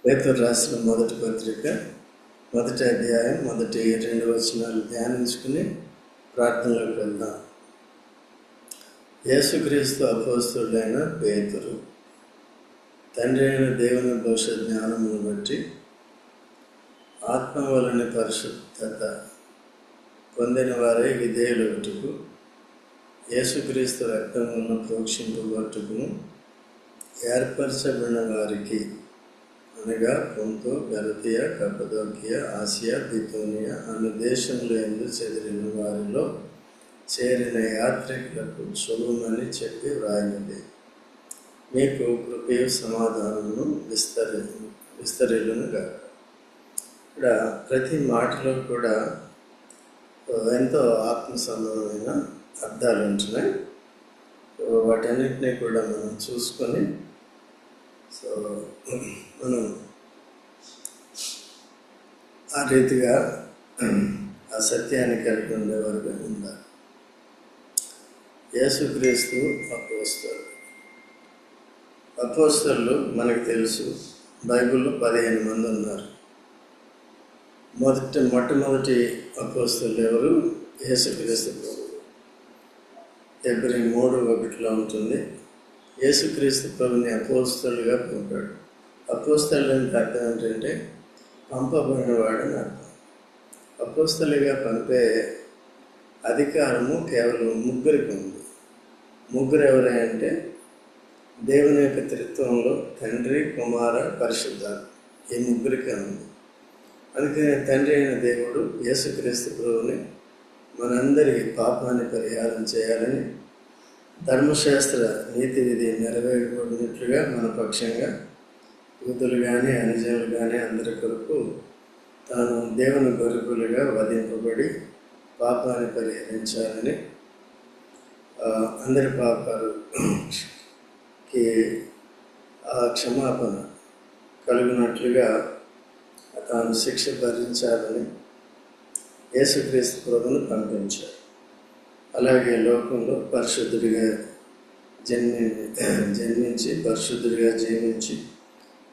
పేతురు రాసిన మొదటి పత్రిక మొదటి అధ్యాయం మొదటి 2 వచనాలు ధ్యానించుకుని ప్రార్థనలోకి వెళ్దాం. యేసుక్రీస్తు అపోస్తలుడైన పేతురు, తండ్రి అయిన దేవుని భవిష్య జ్ఞానమును బట్టి ఆత్మ వలన పరిశుద్ధత పొందిన వారే విధేయులగుటకు, యేసుక్రీస్తు రక్తం వలన ప్రోక్షింపబట్టుకును ఏర్పరచబడిన వారికి, అనగా పొంతు, గలతీయ, కప్పదోకియ, ఆసియా, బితూనియా అను దేశంలో ఎందు చెదిరిన వారిలో చేరిన యాత్రికులకు శుభమని చెప్పి వ్రాయినది. మీకు కృపయు సమాధానమును విస్తరిల్లునుగా. ఇక్కడ ప్రతి మాటలో కూడా ఎంతో ఆత్మ సంబంధమైన అర్థాలు ఉంటున్నాయి. వాటన్నిటినీ కూడా మనం చూసుకొని మనం ఆ రీతిగా ఆ సత్యాన్ని కలిగి ఉండేవారుగా ఉండాలి. యేసుక్రీస్తు అపోస్తలులు మనకు తెలుసు, బైబిల్లో 15 మంది ఉన్నారు. మొట్టమొదటి అపోస్తలులు ఎవరు? యేసుక్రీస్తు ప్రభు. హెబ్రీ 3:1 ఉంటుంది, యేసుక్రీస్తు ప్రభుని అపోస్తలుగా పంపాడు. అపోస్తలు అంటే అర్థం ఏంటంటే పంపబడినవాడని అర్థం. అపోస్తలుగా పంపే అధికారము కేవలం ముగ్గురికి ఉంది. ముగ్గురు ఎవరంటే దేవుని యొక్క త్రిత్వంలో తండ్రి, కుమార, పరిశుద్ధాత్మ, ఈ ముగ్గురికే ఉంది. అందుకని తండ్రి అయిన దేవుడు యేసుక్రీస్తు ప్రభుని మనందరి పాపాన్ని పరిహారం చేయాలని, ధర్మశాస్త్ర నీతి విధి నెరవేరబడినట్లుగా మన పక్షంగా యూదులు కానీ అన్యజనులు కానీ అందరి కొరకు తాను దేవుని గొర్రెలుగా వధింపబడి పాపాన్ని పరిహరించాలని, అందరి పాపాలకి క్షమాపణ కలుగునట్లుగా తాను శిక్ష భరించాలని యేసుక్రీస్తు ప్రభువును పంపించాడు. అలాగే లోకంలో పరిశుద్ధుడిగా జన్మించి పరిశుద్ధుడిగా జీవించి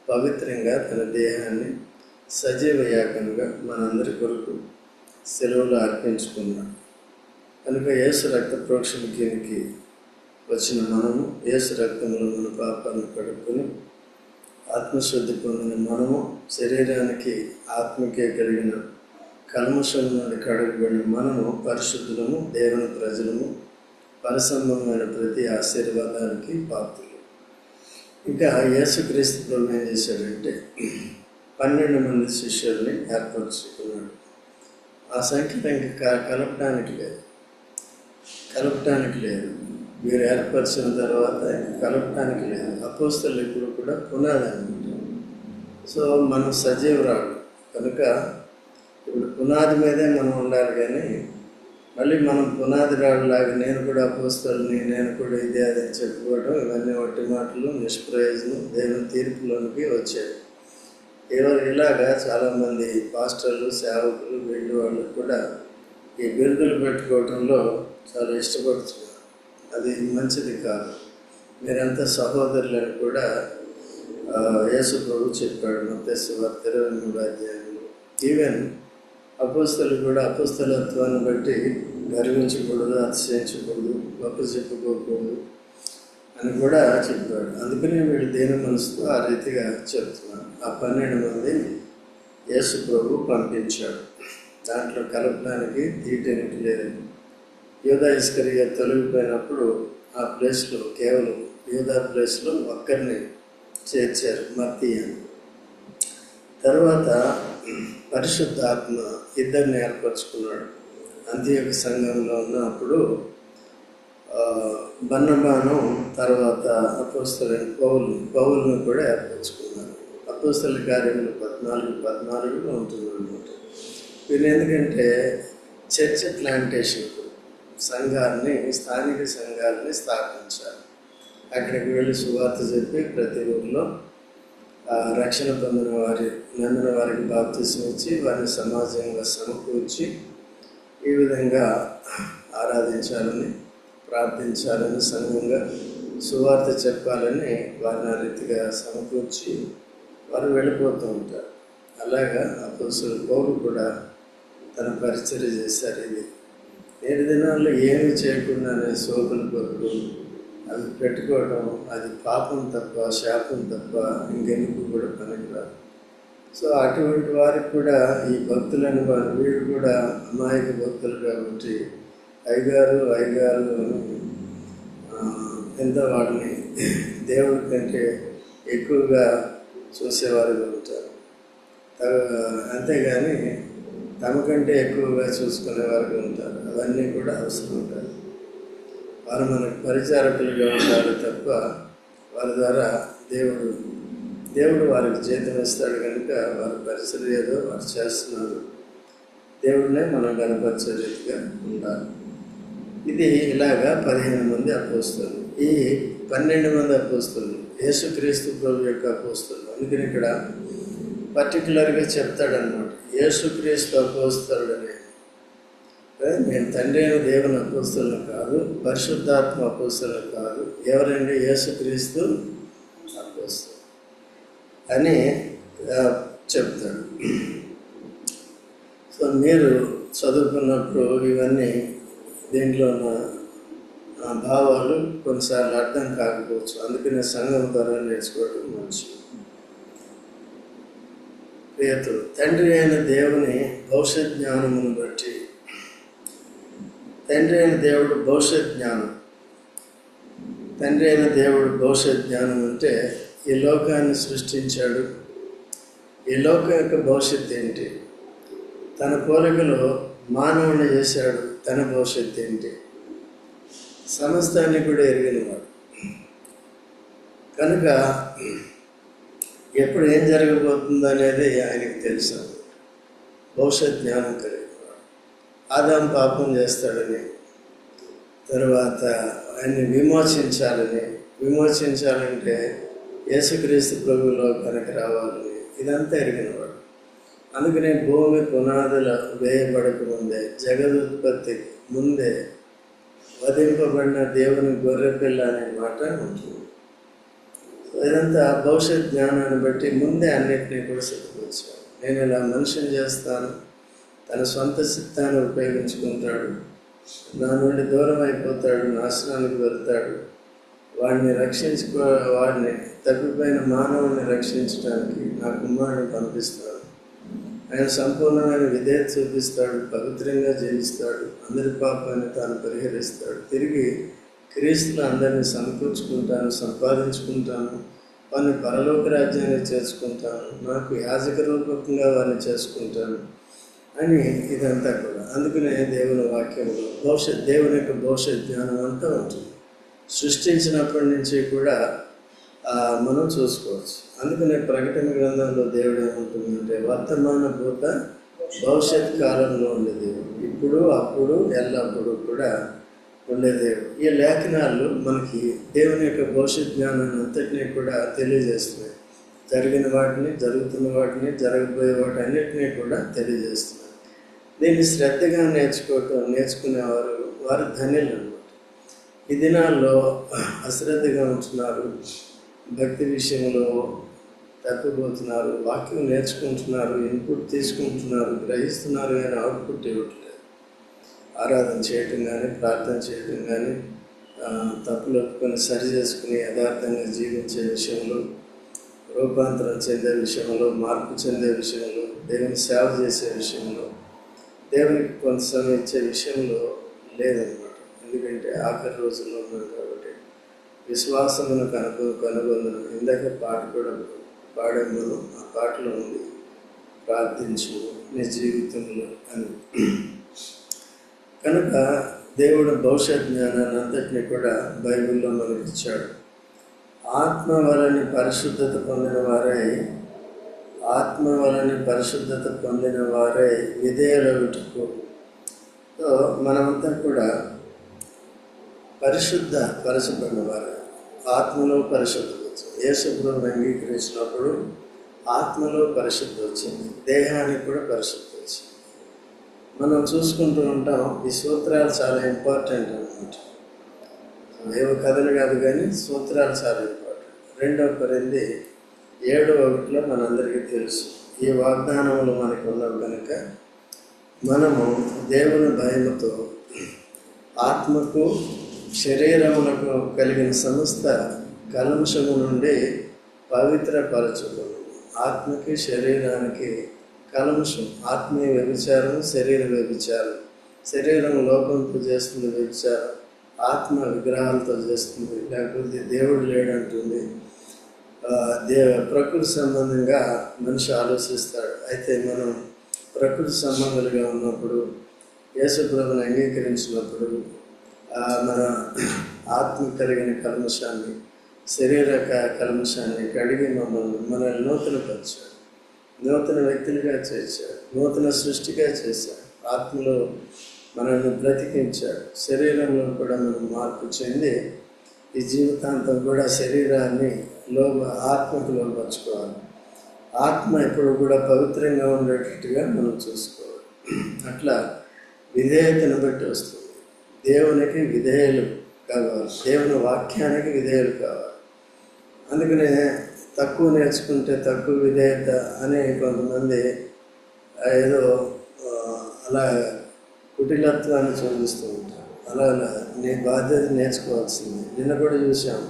పవిత్రంగా తన దేహాన్ని సజీవ యాగంగా మనందరి కొరకు సెలవులు అర్పించుకున్నాడు. కనుక యేసు రక్త ప్రోక్షణ కిందికి వచ్చిన మనము, యేసు రక్తంలో మన పాపాలను కడుక్కొని ఆత్మశుద్ధి పొందిన మనము, శరీరానికి ఆత్మకే కలిగిన కల్మషం నుండి కడగబడిన మనము పరిశుద్ధులము, దేవుని ప్రజలము, పరసంబంధమైన ప్రతి ఆశీర్వాదానికి పాత్రలు. ఇంకా యేసుక్రీస్తు ప్రభు ఏం చేశాడంటే 12 మంది శిష్యుల్ని ఏర్పరచుకున్నాడు. ఆ సంఖ్య ఇంకా కలపడానికి లేదు. వీరు ఏర్పరిచిన తర్వాత కలపడానికి లేదు. అపోస్తలు ఇప్పుడు కూడా పునాది అనమాట. సో మనం సజీవురాడు కనుక ఇప్పుడు పునాది మీదే మనం ఉండాలి. కానీ మళ్ళీ మనం పునాది రాళ్ళలాగా నేను కూడా అపోస్తలుని, నేను కూడా ఇదే అదే చెప్పుకోవడం, ఇవన్నీ వట్టి మాటలు, నిష్ప్రయోజనం, దేవుని తీర్పులోనికి వచ్చాయి. ఇలాగా చాలామంది పాస్టర్లు, సేవకులు, వీళ్ళు వాళ్ళు కూడా ఈ బిరుదులు పెట్టుకోవడంలో చాలా ఇష్టపడుతున్నారు. అది మంచిది కాదు. మీరంతా సహోదరులని కూడా యేసు ప్రభు చెప్పాడు మత్తయి సువార్త 23వ అధ్యాయంలో. ఈవెన్ అపోస్తలు కూడా అపోస్తలత్వాన్ని బట్టి గర్వించకూడదు, అతిశయించకూడదు, గొప్ప చెప్పుకోకూడదు అని కూడా చెప్పాడు. అందుకని వీళ్ళు దేని మనసుతో ఆ రీతిగా చెప్తున్నారు. ఆ 12 మంది యేసు ప్రభు పంపించాడు. దాంట్లో కలపడానికి తీయటానికి లేదు. యూదా ఇస్కరియోతు తొలగిపోయినప్పుడు ఆ ప్లేస్లో కేవలం యూదా ప్లేస్లో ఒక్కరిని చేర్చారు, మత్తయి అని. తర్వాత పరిశుద్ధాత్మ ఇద్దరిని ఏర్పరచుకున్నాడు. అంత్యోక సంఘంలో ఉన్నప్పుడు బర్నబాను, తర్వాత అపోస్తలుడైన పౌలును కూడా ఏర్పరచుకున్నారు. అపోస్తల కార్యములు 14:14 ఉంటుంది అన్నమాట. వీళ్ళు ఎందుకంటే చర్చ్ ప్లాంటేషన్, స్థానిక సంఘాలని స్థాపించారు. అక్కడికి వెళ్ళి సువార్త చెప్పి ప్రతి ఊరిలో రక్షణ నమ్మిన వారికి బాప్తిసం ఇచ్చి వారిని సమాజంగా సమకూర్చి ఈ విధంగా ఆరాధించాలని, ప్రార్థించాలని, సంఘంగా సువార్త చెప్పాలని వారిని ఆ రీతిగా సమకూర్చి వారు వెళ్ళిపోతూ ఉంటారు. అలాగా అపోస్తలుడు పౌలు కూడా తన పరిచర్య చేశారు. ఇది నేటి దినాల్లో ఏమి చేయకుండానే సోకుల కొరకు అవి పెట్టుకోవడం, అది పాపం తప్ప, శాపం తప్ప ఇంకెందుకు కూడా పనికిరాదు. సో అటువంటి వారికి కూడా ఈ భక్తులని వారు వీళ్ళు కూడా అమాయక భక్తులు కాబట్టి అయ్యగారు అని ఎంతో వాడిని దేవుడి కంటే ఎక్కువగా చూసేవారుగా ఉంటారు. అంతేగాని తమకంటే ఎక్కువగా చూసుకునేవారుగా ఉంటారు. అవన్నీ కూడా అవసరం ఉంటారు. వారు మనకు పరిచారకులుగా ఉండాలి తప్ప వారి ద్వారా దేవుడు వారికి జీతం ఇస్తాడు కనుక వారి పరిచయం ఏదో వారు చేస్తున్నారు. దేవుడినే మనం కనపరిచే రీతిగా ఉండాలి. ఇది ఇలాగా 15 మంది అపోస్తలులు. ఈ 12 మంది అపోస్తలులు యేసుక్రీస్తు ప్రభు యొక్క అపోస్తలులు. అందుకని ఇక్కడ పర్టికులర్గా చెప్తాడనమాట, యేసుక్రీస్తు అపోస్తలుడని. నేను తండ్రి అయిన దేవుని అపోస్తలులు కాదు, పరిశుద్ధాత్మ అపోస్తలులు కాదు. ఎవరండి? యేసుక్రీస్తు అపోస్తలులు అని చెప్తాడు. సో మీరు చదువుకున్నప్పుడు ఇవన్నీ దీంట్లో ఉన్న భావాలు కొన్నిసార్లు అర్థం కాకపోవచ్చు. అందుకనే సంఘం ద్వారా నేర్చుకోవడం మంచిది. పేతురు తండ్రి అయిన దేవుని భవిష్యత్ జ్ఞానమును బట్టి, తండ్రి అయిన దేవుడు భవిష్యత్ జ్ఞానం. తండ్రి అయిన దేవుడు భవిష్యత్ జ్ఞానం అంటే ఈ లోకాన్ని సృష్టించాడు. ఈ లోకం యొక్క భవిష్యత్తు ఏంటి? తన పోలికలో మానవుని చేశాడు. తన భవిష్యత్తు ఏంటి? సమస్తాన్ని కూడా ఎరిగినవాడు కనుక ఎప్పుడు ఏం జరగబోతుందో అనేది ఆయనకు తెలుసు. భవిష్యత్ జ్ఞానం కలిగినవాడు. ఆదాము పాపం చేస్తాడని, తర్వాత ఆయన్ని విమోచించాలంటే యేసుక్రీస్తు ప్రభు లోకానికి రావాలని ఇదంతా ఎరిగినవాడు. అందుకనే భూమి పునాదులు వేయబడక ముందే, జగదుత్పత్తికి ముందే వధింపబడిన దేవుని గొర్రెపిల్ల అనే మాట ఉంటుంది. ఇదంతా భవిష్యత్ జ్ఞానాన్ని బట్టి ముందే అన్నిటినీ కూడా సిద్ధపరిచాడు. నేను ఇలా మనిషిని చేస్తాను, తన సొంత చిత్తాన్ని ఉపయోగించుకుంటాడు, నా నుండి దూరం అయిపోతాడు, నాశనానికి వెళ్తాడు. వాడిని తప్పిపోయిన మానవుని రక్షించడానికి నా కుమారుని పంపిస్తాడు. ఆయన సంపూర్ణమైన విధేయత చూపిస్తాడు, పవిత్రంగా జీవిస్తాడు, అందరి పాపాన్ని తాను పరిహరిస్తాడు. తిరిగి క్రీస్తులు అందరినీ సంపాదించుకుంటాను, వారిని పరలోక రాజ్యాన్ని చేసుకుంటాను, నాకు యాజక రూపకంగా వారిని చేసుకుంటాను అని ఇదంతా కూడా. అందుకనే దేవుని వాక్యంలో దేవుని యొక్క భవిష్యత్ జ్ఞానం అంతా ఉంటుంది. సృష్టించినప్పటి నుంచి కూడా మనం చూసుకోవచ్చు. అందుకనే ప్రకటన గ్రంథంలో దేవుడు ఏమంటుందంటే వర్తమాన భూత భవిష్యత్ కాలంలో ఉండే దేవుడు, ఇప్పుడు అప్పుడు ఎల్లప్పుడూ కూడా ఉండే దేవుడు. ఈ లేఖనాలు మనకి దేవుని యొక్క భవిష్యత్ జ్ఞానాన్ని అంతటినీ కూడా తెలియజేస్తున్నాయి. జరిగిన వాటిని, జరుగుతున్న వాటిని, జరగబోయే వాటి అన్నిటినీ కూడా తెలియజేస్తున్నాయి. దీన్ని శ్రద్ధగా నేర్చుకునేవారు వారు ధన్యులు అన్నమాట. ఈ దినాల్లో అశ్రద్ధగా ఉంటున్నారు, భక్తి విషయంలో తప్పిపోతున్నారు, వాక్యం నేర్చుకుంటున్నారు, ఇన్పుట్ తీసుకుంటున్నారు, గ్రహిస్తున్నారు, కానీ అవుట్పుట్ ఇవ్వట్లేదు. ఆరాధన చేయటం కానీ, ప్రార్థన చేయటం కానీ, తప్పులు ఒప్పుకొని సరి చేసుకుని యథార్థంగా జీవించే విషయంలో, రూపాంతరం చెందే విషయంలో, మార్పు చెందే విషయంలో, దేవుని సేవ చేసే విషయంలో, దేవునికి కొంత సమయం ఇచ్చే విషయంలో లేదన్నమాట. ఎందుకంటే ఆఖరి రోజుల్లో ఉన్నాం కాబట్టి. విశ్వాసమును కనుగొందును. ఇందాక పాట కూడా పాడాము. ఆ పాటలో ఉంది, ప్రార్థించు నీ జీవితంలో అని. కనుక దేవుడు భవిష్యత్ జ్ఞానాన్ని అంతటినీ కూడా బైబిల్లో మనకి ఇచ్చాడు. ఆత్మ వలని పరిశుద్ధత పొందిన వారై విధేయులగుటకు. సో మనమంతా కూడా పరిశుద్ధపరచబడిన వారు, ఆత్మలో పరిశుద్ధత వచ్చింది. యేసు ప్రభువుని అంగీకరించినప్పుడు ఆత్మలో పరిశుద్ధి వచ్చింది, దేహానికి కూడా పరిశుద్ధి వచ్చింది. మనం చూసుకుంటూ ఉంటాం. ఈ సూత్రాలు చాలా ఇంపార్టెంట్ అన్నమాట. ఏవో కథలు కాదు కానీ సూత్రాలు చాలా ఇంపార్టెంట్. 2 కొరింథీ 7:1 మనందరికీ తెలుసు. ఈ వాగ్దానములు మనకు ఉన్నవి కనుక మనము దేవుని భయముతో ఆత్మకు శరీరములకు కలిగిన సమస్త కల్మషము నుండి పవిత్రపరచుకును. ఆత్మకి శరీరానికి కల్మషం, ఆత్మీయ వ్యభిచారం, శరీర వ్యభిచారం. శరీరం లోకంతో చేస్తుంది వ్యభిచారం, ఆత్మ విగ్రహాలతో చేస్తుంది, లేకపోతే దేవుడు లేడంటుంది. ప్రకృతి సంబంధంగా మనిషి ఆలోచిస్తాడు. అయితే మనం ప్రకృతి సంబంధాలుగా ఉన్నప్పుడు, యేసుప్రభుని అంగీకరించినప్పుడు మన ఆత్మ కలిగిన కల్మషాన్ని, శరీర కల్మషాన్ని కడిగి మనల్ని నూతనపరిచాడు, నూతన వ్యక్తులుగా చేశాడు, నూతన సృష్టిగా చేశాడు. ఆత్మలో మనల్ని బ్రతికించాడు. శరీరంలో కూడా మనం మార్పు చెంది ఈ జీవితాంతం కూడా శరీరాన్ని ఆత్మకు లోపరుచుకోవాలి. ఆత్మ ఎప్పుడు కూడా పవిత్రంగా ఉండేటట్టుగా మనం చూసుకోవాలి. అట్లా విధేయతను బట్టి వస్తుంది. దేవునికి విధేయులు కావాలి, దేవుని వాక్యానికి విధేయులు కావాలి. అందుకనే తక్కువ నేర్చుకుంటే తక్కువ విధేయత అని కొంతమంది ఏదో అలా కుటిలత్వాన్ని చూపిస్తూ ఉంటారు. అలా నీ బాధ్యత నేర్చుకోవాల్సింది. నిన్న కూడా చూసాం,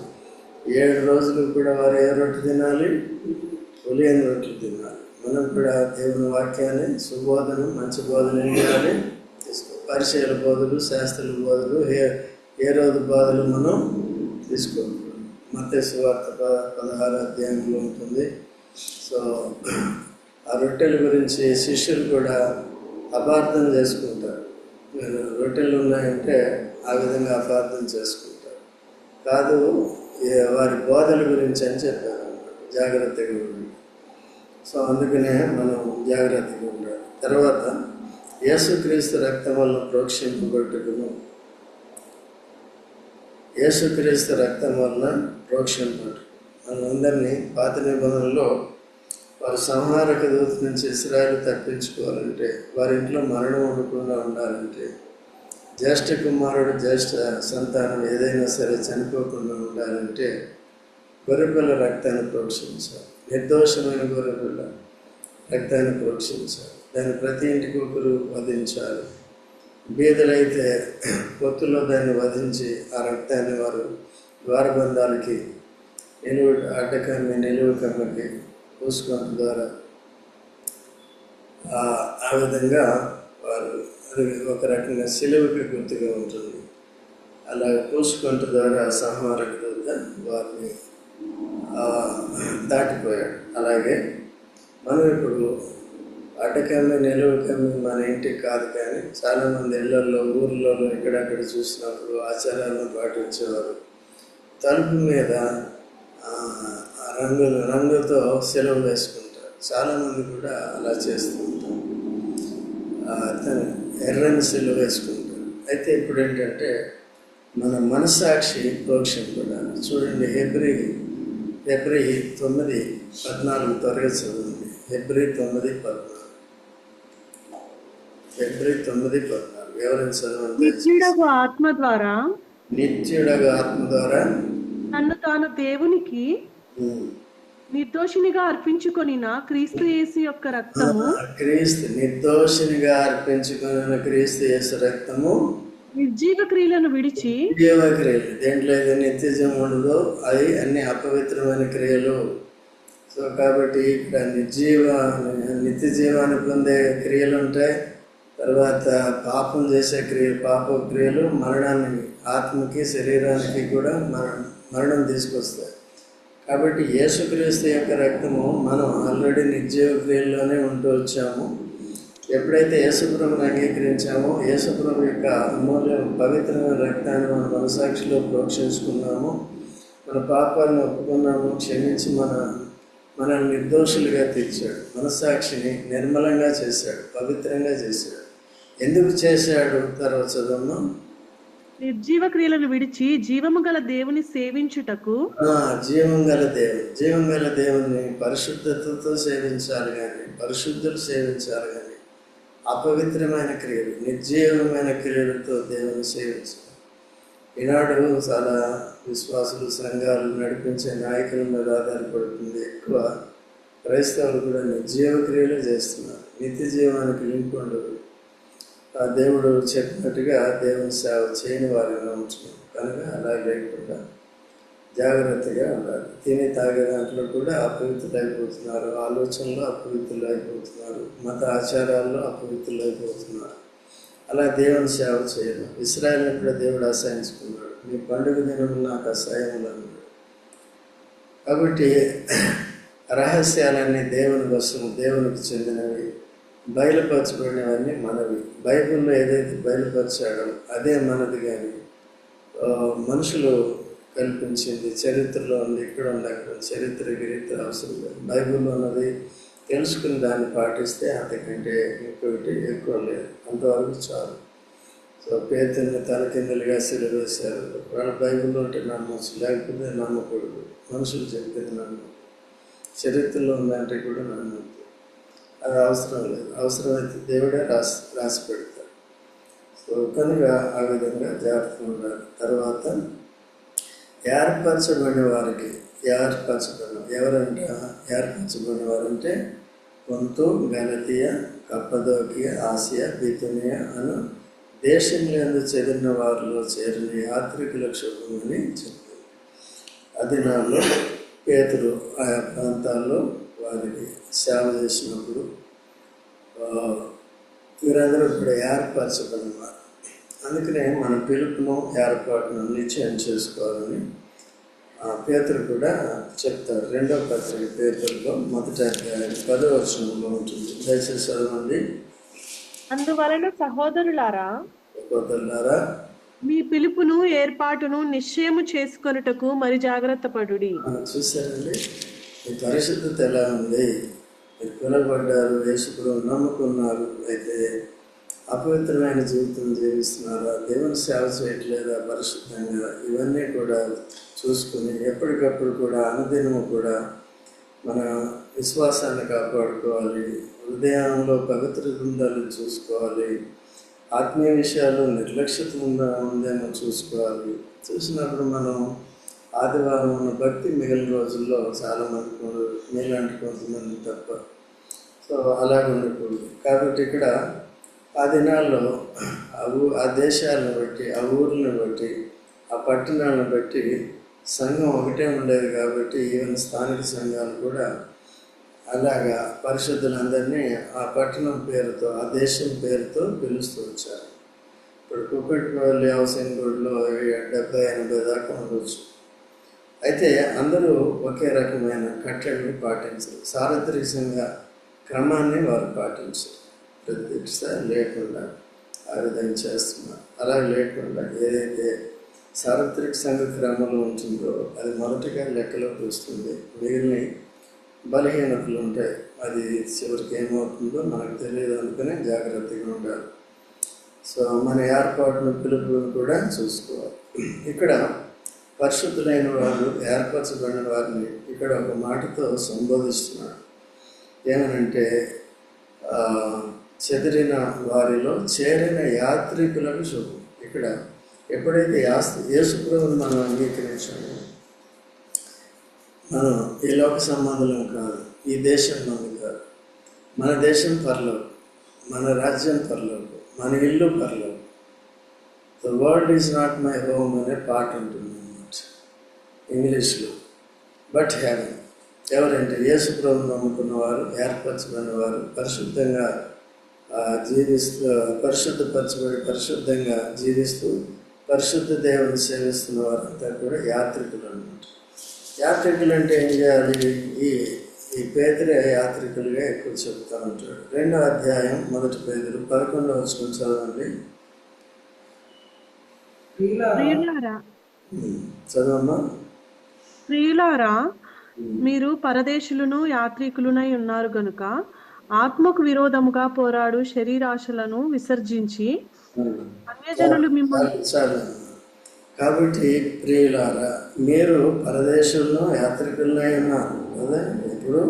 7 రోజులు కూడా వారు ఏ రొట్టె తినాలి? పులియని రొట్టెలు తినాలి. మనం కూడా దేవుని వాక్యాన్ని, సుబోధన, మంచి బోధన ఏం చేయాలి? పరిచయాల బోధలు, శాస్త్రుల బోధలు, ఏ రోజు బోధలు మనం తీసుకోవాలి. మత్తయి సువార్త 16వ అధ్యాయంలో ఉంటుంది. సో ఆ రొట్టెల గురించి శిష్యులు కూడా అపార్థం చేసుకుంటారు. రొట్టెలు ఉన్నాయంటే ఆ విధంగా అపార్థం చేసుకుంటారు. కాదు, వారి బోధల గురించి అని చెప్పారు, జాగ్రత్తగా ఉండాలి. సో అందుకనే మనం జాగ్రత్తగా ఉండాలి. తర్వాత యేసుక్రీస్తు రక్తం వల్ల ప్రోక్షింపబట్టుకును. యేసుక్రీస్తు రక్తం వలన ప్రోక్షింపబట్టు. మనందరినీ పాత నిబంధనలో వారు సంహారక దూత నుంచి ఇశ్రాయేలు తప్పించుకోవాలంటే, వారి ఇంట్లో మరణం ఉండకుండా ఉండాలంటే, జ్యేష్ఠ కుమారుడు, జ్యేష్ఠ సంతానం ఏదైనా సరే చనిపోకుండా ఉండాలంటే గొర్రెపిల్ల రక్తాన్ని ప్రోక్షించాలి. నిర్దోషమైన గొర్రెపిల్ల రక్తాన్ని ప్రోక్షించాలి. దాన్ని ప్రతి ఇంటికి ఒకరు వధించాలి. బీదలైతే పొత్తులో దాన్ని వధించి ఆ రక్తాన్ని వారు ద్వారబంధాలకి, నిలువు కమ్మకి పూసుకోవడం ద్వారా ఆ విధంగా వారు, అది ఒక రకంగా సిలువకి గుర్తుగా ఉంటుంది. అలా పూసుకోవడం ద్వారా సంహారక దూత వారిని దాటిపోయాడు. అలాగే మనం ఇప్పుడు అడ్డకమ్మి, నిలువు కమ్మి మన ఇంటికి కాదు, కానీ చాలామంది ఇళ్లలో, ఊర్లలో ఎక్కడెక్కడ చూసినప్పుడు ఆచారాలను పాటించేవారు. తలుపు మీద రంగుతో సెలవు వేసుకుంటారు. చాలామంది కూడా అలా చేస్తూ ఉంటారు. ఎర్రని సెలవు వేసుకుంటారు. అయితే ఇప్పుడు ఏంటంటే మన మనస్సాక్షి ప్రోక్షింపడాలి. చూడండి, హెబ్రీ 9:14 త్వరగా చదువుంది. హెబ్రీ 9:14 ఎవరైనా చదవండి. నిత్యుడగు ఆత్మ ద్వారా నన్ను తాను దేవునికి నిర్దోషినిగా అర్పించుకొనిన క్రీస్తు యేసు యొక్క రక్తము, నిర్దోషినిగా అర్పించుకొనిన క్రీస్తు యేసు రక్తము నిర్జీవ క్రియలను విడిచి, నిర్జీవ క్రియలు, దేంట్లో అయితే నిత్యజీవం ఉండదో అవి అన్ని అపవిత్రమైన క్రియలు. సో కాబట్టి ఇక్కడ నిత్య జీవాన్ని పొందే క్రియలు ఉంటాయి. తర్వాత పాపం చేసే పాప క్రియలు మరణాన్ని, ఆత్మకి శరీరానికి కూడా మరణం తీసుకొస్తాయి. కాబట్టి యేసుక్రీస్తు యొక్క రక్తము, మనం ఆల్రెడీ నిర్జీవ క్రియల్లోనే ఉంటూ వచ్చాము. ఎప్పుడైతే యేసుప్రభుని అంగీకరించామో, యేసుప్రభు యొక్క అమూల్య పవిత్రమైన రక్తాన్ని మన మనసాక్షిలో ప్రోక్షించుకున్నాము, మన పాపాలను ఒప్పుకున్నాము, క్షమించి మనల్ని నిర్దోషులుగా తీర్చాడు. మనసాక్షిని నిర్మలంగా చేశాడు, పవిత్రంగా చేశాడు. ఎందుకు చేశాడు? తర్వాత చదువున్నాం. నిర్జీవ క్రియలను విడిచి జీవము గల దేవుని సేవించుటకు. జీవం గల దేవుని పరిశుద్ధతతో సేవించాలి, కానీ పరిశుద్ధులు సేవించాలి, కానీ అపవిత్రమైన క్రియలు, నిర్జీవమైన క్రియలతో దేవుని సేవించాలి. ఈనాడు చాలా విశ్వాసులు సంఘాలు నడిపించే నాయకుల మీద ఆధారపడుతుంది. ఎక్కువ క్రైస్తవులు కూడా నిర్జీవ క్రియలు చేస్తున్నారు. నిత్య జీవానికి లింక్ ఉండదు. ఆ దేవుడు చెప్పినట్టుగా దేవుని సేవ చేయని వారిగా ఉంటున్నాం. కనుక అలా లేకుండా జాగ్రత్తగా ఉండాలి. తిని తాగే దాంట్లో కూడా అపవిత్రులు అయిపోతున్నారు, ఆలోచనలో అపవిత్రులు అయిపోతున్నారు, మత ఆచారాల్లో అపవిత్రులు అయిపోతున్నారు. అలా దేవుని సేవ చేయడం. ఇశ్రాయేలుని కూడా దేవుడు అసహించుకున్నాడు. మీ పండుగ దినములు నాకు అసహ్యములు అన్నాడు. కాబట్టి రహస్యాలన్నీ దేవుని వశము, దేవునికి చెందినవి, బయలుపరచబడినవన్నీ మనవి. బైబిల్లో ఏదైతే బయలుపరిచాడో అదే మనది. కానీ మనుషులు కల్పించింది చరిత్రలో ఉంది, ఇక్కడ ఉంది, అక్కడ చరిత్ర గిరిత్ర అవసరం లేదు. బైబిల్లో ఉన్నది తెలుసుకుని దాన్ని పాటిస్తే అంతకంటే ఇంకొకటి ఎక్కువ లేదు. అంతవరకు చాలు. సో పేతుని తలకిందులుగా సిలువేశారు. వాళ్ళ బైబిల్లో ఉంటే నమ్మచ్చు, లేకపోతే నమ్మకూడదు. మనుషులు చెప్పేది నమ్మకూడదు. చరిత్రలో ఉందంటే కూడా నమ్మద్దు. అది అవసరం లేదు. అవసరమైతే దేవుడే రాసి పెడతారు. సో కనుక ఆ విధంగా జాగ్రత్తగా ఉండాలి. తర్వాత ఏర్పరచబడిన వారికి, ఎవరంటే ఏర్పరచబడిన వారంటే పొంతు, గలతీయ, కప్పదోకియ, ఆసియా, బితునియ అను దేశంలో చెదిరిన వారిలో చేరిన యాత్రికులకు శుభమని చెప్పింది. అది నాలో పేతురు ఆయా ప్రాంతాల్లో వారికి సేవ చేసినప్పుడు వీరందరూ కూడా ఏర్పరచబడిన వారు. అందుకనే మన పిలుపును, ఏర్పాటును నిశ్చయం చేసుకోవాలని పేతురు కూడా చెప్తారు. 2వ పత్రిక పేతురులో 1వ అధ్యాయం 10వ వచనంలో ఉంటుంది. దయచేసి చదవండి. అందువలన సహోదరులారా, మీ పిలుపును ఏర్పాటును నిశ్చయము చేసుకొనుటకు మరి జాగ్రత్త పడుడి. చూసారండి, మీ పరిశుద్ధత ఎలా ఉంది? మీరు పిలవబడ్డారు, యేసుప్రభువును నమ్ముకున్నారు. అయితే అపవిత్రమైన జీవితం జీవిస్తున్నారా, దేవుని సేవ చేయట్లేదా పరిశుద్ధంగా? ఇవన్నీ కూడా చూసుకుని ఎప్పటికప్పుడు కూడా అనుదినము కూడా మన విశ్వాసాన్ని కాపాడుకోవాలి. హృదయంలో పవిత్రత ఉండాలని చూసుకోవాలి. ఆత్మీయ విషయాల్లో నిర్లక్ష్యత ఉందేమో చూసుకోవాలి. చూసినప్పుడు మనం ఆదివారం ఉన్న భక్తి మిగిలిన రోజుల్లో చాలామంది, మీలాంటి కొంతమంది తప్ప. సో అలాగే ఉండకూడదు. కాబట్టి ఇక్కడ ఆ దినాల్లో ఆ దేశాలను బట్టి, ఆ ఊర్లను బట్టి, ఆ పట్టణాలను బట్టి సంఘం ఒకటే ఉండేది. కాబట్టి ఈవెన్ స్థానిక సంఘాలు కూడా అలాగా పరిశుద్ధులందరినీ ఆ పట్టణం పేరుతో, ఆ దేశం పేరుతో పిలుస్తూ వచ్చారు. ఇప్పుడు కుక్కట్పల్లి హౌసింగ్ రోడ్లో 70-80 దాకా ఉండవచ్చు. అయితే అందరూ ఒకే రకమైన కట్టడిని పాటించరు. సార్వత్రిక సంఘ క్రమాన్ని వారు పాటించరు. ప్రతిసారి లేకుండా ఆ విధంగా చేస్తున్నారు. అలా లేకుండా ఏదైతే సార్వత్రిక సంఘ క్రమంలో ఉంటుందో అది మొదటిగా లెక్కలోకి వస్తుంది. మిగిలిన బలహీనతలు ఉంటాయి. అది చివరికి ఏమవుతుందో మనకు తెలియదు. అందుకనే జాగ్రత్తగా ఉండాలి. సో మన ఏర్పాటును, పిలుపులను కూడా చూసుకోవాలి. ఇక్కడ పరిశుద్ధులైన వారు, ఏర్పరచబడిన వారిని ఇక్కడ ఒక మాటతో సంబోధిస్తున్నాడు. ఏమనంటే చెదిరిన వారిలో చేరిన యాత్రికులకు శుభం. ఇక్కడ ఎప్పుడైతే యేసుప్రభువును మనం అంగీకరించామో, మనం ఈ లోక సంబంధం కాదు, ఈ దేశం మనది కాదు. మన దేశం పరలోకం, మన రాజ్యం పరలోకం, మన ఇల్లు పరలోకం. The world is not my home అనే పాట ఉంటుంది అన్నమాట ఇంగ్లీష్లో. But heaven. ఎవరంటే యేసుప్రభువును నమ్ముకున్న వారు, ఏర్పరచబడిన వారు, పరిశుద్ధంగా జీవిస్తూ, పరిశుద్ధపరచబడి పరిశుద్ధంగా జీవిస్తూ పరిశుద్ధ దేవుని సేవిస్తున్న వారంతా కూడా యాత్రికులు అన్నమాట. యాత్రికులు అంటే ఏం చేయాలి? ఈ పేతురే యాత్రికులుగా ఎక్కువ చెప్తా ఉంటాడు. 2వ అధ్యాయం 1 పేతురు 11వ వచనం చదవండి. చదవమ్మా. ప్రియులారా, మీరు పరదేశులను యాత్రికులునై ఉన్నారు గనుక ఆత్మకు విరోధముగా పోరాడు శరీరాశలను విసర్జించి అన్యజనులు మిమ్మల్ని. కాబట్టి ప్రియులారా, మీరు పరదేశంలో యాత్రికులై ఉన్నారు కదా. ఇప్పుడు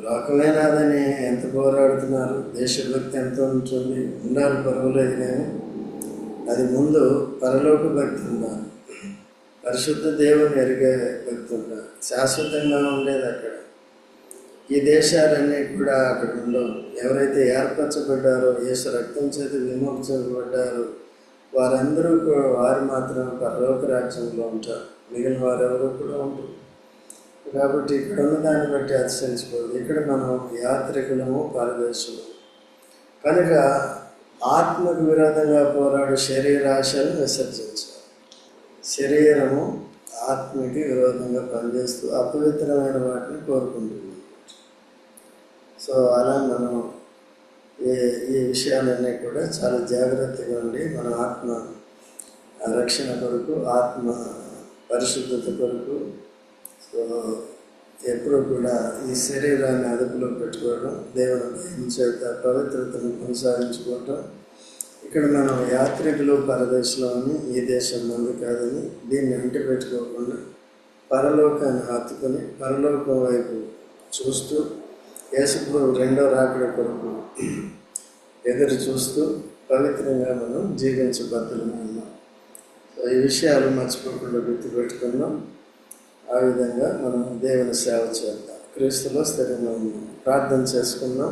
లోకమేనాదని ఎంత పోరాడుతున్నారు? దేశభక్తి ఎంత ఉంటుంది? ఉండాలి, పర్వాలేదు. కానీ అది ముందు పరలోక భక్తి ఉండాలి. పరిశుద్ధ దేవుని ఎరిగే వ్యక్తి ఉంటారు. శాశ్వతంగా ఉండేది అక్కడ. ఈ దేశాలన్నీ కూడా అక్కడ ఉండవు. ఎవరైతే ఏర్పరచబడ్డారో, యేసు రక్తం చేత విమోచించబడ్డారో వారందరూ కూడా వారు మాత్రం పరలోక రాజ్యంలో ఉంటారు. మిగిలిన వారెవరూ కూడా ఉంటారు. కాబట్టి ఇక్కడ ఉన్న దాన్ని బట్టి అతిశయించుకోదు. ఇక్కడ మనం యాత్రికులము, పరదేశులు కనుక ఆత్మకు విరోధంగా పోరాడు శరీరాశను విసర్జించాలి. శరీరము ఆత్మకి విరోధంగా పనిచేస్తూ అపవిత్రమైన వాటిని కోరుకుంటుంది. సో అలా మనం ఈ విషయాలన్నీ కూడా చాలా జాగ్రత్తగా ఉండి మన ఆత్మ రక్షణ కొరకు, ఆత్మ పరిశుద్ధత కొరకు సో ఎప్పుడూ కూడా ఈ శరీరాన్ని అదుపులో పెట్టుకోవడం, దేవుని భయం చేత పవిత్రతను కొనసాగించుకోవటం. ఇక్కడ మనం యాత్రికులు, పరదేశంలోని ఈ దేశం మంది కాదని దీన్ని అంటిపెట్టుకోకుండా పరలోకాన్ని హత్తుకొని పరలోకం వైపు చూస్తూ యేసుప్రభు రెండో రాకడ కొరకు ఎదురు చూస్తూ పవిత్రంగా మనం జీవించబద్దులమే ఉన్నాం. సో ఈ విషయాలు మర్చిపోకుండా గుర్తుపెట్టుకున్నాం. ఆ విధంగా మనం దేవుని సేవ చేద్దాం. క్రీస్తులో స్థిరంగా ఉన్నాం. ప్రార్థన చేసుకున్నాం.